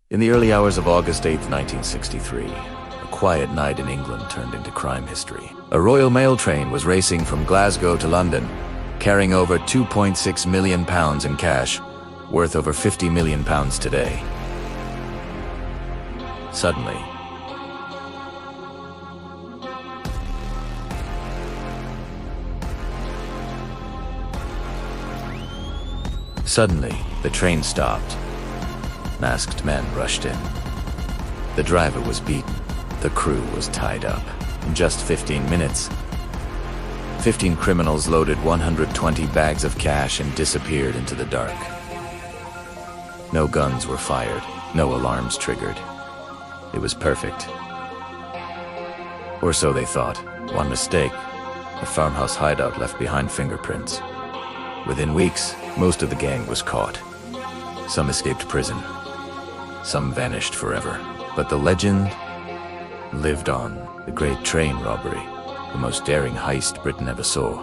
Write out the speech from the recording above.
In the early hours of August 8, 1963, a quiet night in England turned into crime history. A Royal Mail train was racing from Glasgow to London, carrying over £2.6 million in cash, worth over £50 million today. Suddenly, the train stopped. Masked men rushed in. The driver was beaten. The crew was tied up. In just 15 minutes, 15 criminals loaded 120 bags of cash and disappeared into the dark. No guns were fired, no alarms triggered. It was perfect. Or so they thought. One mistake, a farmhouse hideout left behind fingerprints. Within weeks, most of the gang was caught. Some escaped prison. Some vanished forever. But the legend lived on. The Great Train Robbery, the most daring heist Britain ever saw.